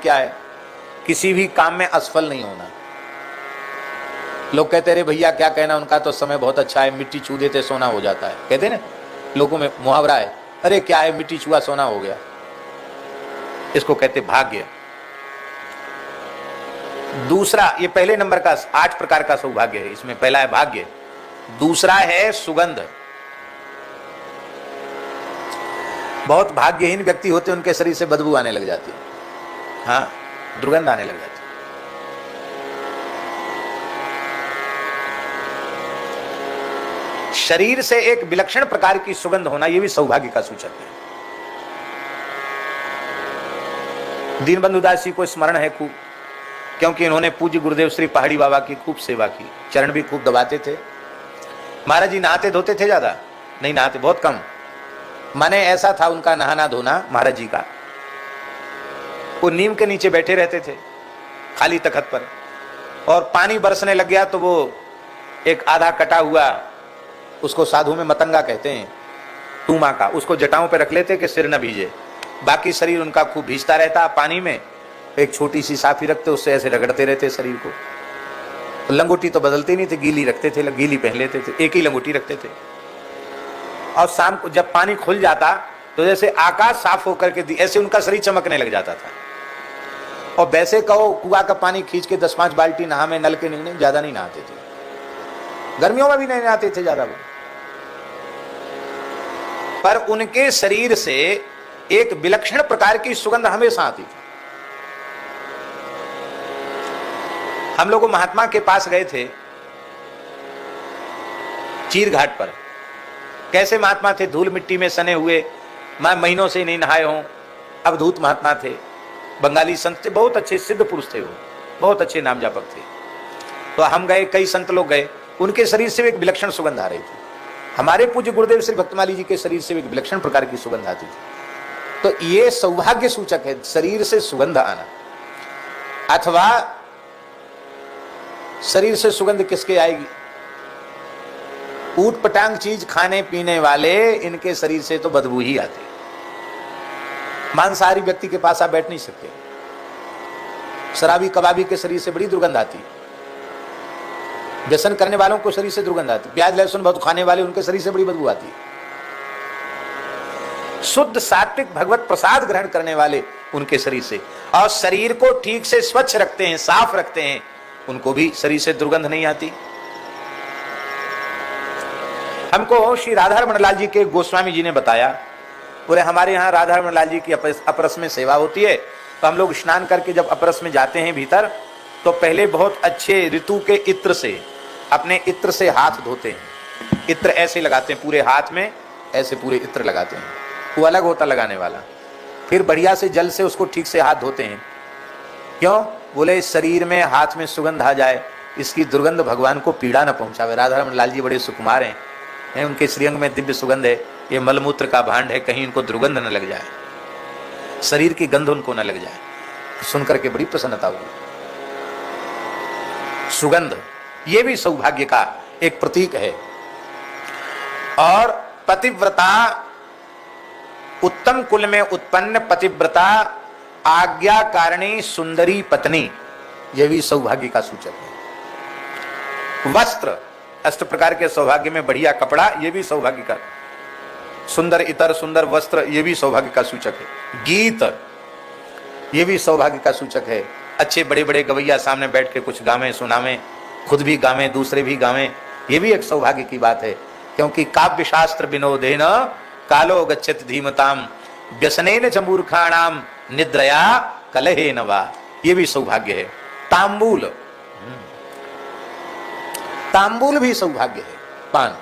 क्या है? किसी भी काम में असफल नहीं होना। लोग कहते रहे भैया क्या कहना, उनका तो समय बहुत अच्छा है, मिट्टी छू देते सोना हो जाता है, कहते ना लोगों में मुहावरा है, अरे क्या है मिट्टी छुआ सोना हो गया। इसको कहते भाग्य। दूसरा, ये पहले नंबर का 8 प्रकार का सौभाग्य है, इसमें पहला है भाग्य, दूसरा है सुगंध। बहुत भाग्यहीन व्यक्ति होते हैं, उनके शरीर से बदबू आने लग जाती है, हाँ दुर्गंध आने लग जाती है। शरीर से एक विलक्षण प्रकार की सुगंध होना, यह भी सौभाग्य का सूचक है। दीनबंधु दास जी को स्मरण है खूब, क्योंकि इन्होंने पूज्य गुरुदेव श्री पहाड़ी बाबा की खूब सेवा की, चरण भी खूब दबाते थे। महाराज जी नहाते धोते थे, ज्यादा नहीं नहाते, बहुत कम, माने ऐसा था उनका नहाना धोना महाराज जी का। वो नीम के नीचे बैठे रहते थे खाली तखत पर, और पानी बरसने लग गया तो वो एक आधा कटा हुआ, उसको साधु में मतंगा कहते हैं, टूमा का, उसको जटाओं पे रख लेते कि सिर न भीजे, बाकी शरीर उनका खूब भीजता रहता पानी में। एक छोटी सी साफी रखते, उससे ऐसे रगड़ते रहते शरीर को। तो लंगोटी तो बदलते नहीं थे, गीली रखते थे, गीली पहन लेते थे, एक ही लंगोटी रखते थे। और शाम को जब पानी खुल जाता तो जैसे आकाश साफ होकर के ऐसे उनका शरीर चमकने लग जाता था। और वैसे कहो कुआं का पानी खींच के 10-5 बाल्टी नहा में, नल के नहीं, ज्यादा नहीं नहाते थे, गर्मियों में भी नहीं नहाते थे ज्यादा वो, पर उनके शरीर से एक विलक्षण प्रकार की सुगंध हमेशा आती थी। हम लोग महात्मा के पास गए थे चीर घाट पर। कैसे महात्मा थे, धूल मिट्टी में सने हुए, मैं महीनों से नहीं नहाए हूं, अवधूत महात्मा थे, बंगाली संत थे, बहुत अच्छे सिद्ध पुरुष थे, वो बहुत अच्छे नाम जापक थे। तो हम गए, कई संत लोग गए, उनके शरीर से एक विलक्षण सुगंध आ रही थी। हमारे पूज्य गुरुदेव श्री भक्तमाली जी के शरीर से एक विलक्षण प्रकार की सुगंध आती थी। तो ये सौभाग्य सूचक है, शरीर से सुगंध आना। अथवा शरीर से सुगंध किसके आएगी? ऊट पटांग चीज खाने पीने वाले, इनके शरीर से तो बदबू ही आती। मांसाहारी व्यक्ति के पास आप बैठ नहीं सकते। शराबी कबाबी के शरीर से बड़ी दुर्गंध आती। व्यसन करने वालों को शरीर से दुर्गंध आती। प्याज लहसुन बहुत खाने वाले, उनके शरीर से बड़ी बदबू आती है। शुद्ध सात्विक भगवत प्रसाद ग्रहण करने वाले, उनके शरीर से, और शरीर को ठीक से स्वच्छ रखते हैं, साफ रखते हैं, उनको भी शरीर से दुर्गंध नहीं आती। हमको श्री राधारमण लाल जी के गोस्वामी जी ने बताया, पूरे हमारे यहाँ राधारमण लाल जी की अपरस में सेवा होती है। तो हम लोग स्नान करके जब अपरस में जाते हैं भीतर, तो पहले बहुत अच्छे ऋतु के इत्र से, अपने इत्र से हाथ धोते हैं। इत्र ऐसे लगाते हैं पूरे हाथ में, ऐसे पूरे इत्र लगाते हैं, वो अलग होता लगाने वाला। फिर बढ़िया से जल से उसको ठीक से हाथ धोते हैं। क्यों? बोले शरीर में हाथ में सुगंध आ जाए, इसकी दुर्गंध भगवान को पीड़ा न पहुंचावे। राधारमण लाल जी बड़े सुकुमार हैं, उनके श्रीअंग में दिव्य सुगंध है, ये मलमूत्र का भांड है, कहीं इनको दुर्गंध न लग जाए, शरीर की गंध उनको न लग जाए। सुनकर के बड़ी प्रसन्नता हुई। सुगंध ये भी सौभाग्य का एक प्रतीक है। और पतिव्रता, उत्तम कुल में उत्पन्न पतिव्रता, आज्ञाकारिणी सुंदरी पत्नी, यह भी सौभाग्य का सूचक है। वस्त्र, 8 प्रकार के सौभाग्य में बढ़िया कपड़ा, यह भी सौभाग्य का। सुंदर इतर, सुंदर वस्त्र, यह भी सौभाग्य का सूचक है। गीत, यह भी सौभाग्य का सूचक है। अच्छे बड़े बड़े गवैया सामने बैठ के कुछ गावें सुनावें, खुद भी गावें दूसरे भी गावें, यह भी एक सौभाग्य की बात है। क्योंकि काव्य शास्त्र विनोदेन कालो गच्छति धीमताम व्यसनेन च मूर्खाणाम निद्रया कलहेन वा, ये भी सौभाग्य है। तांबूल, तांबूल भी सौभाग्य है। पान,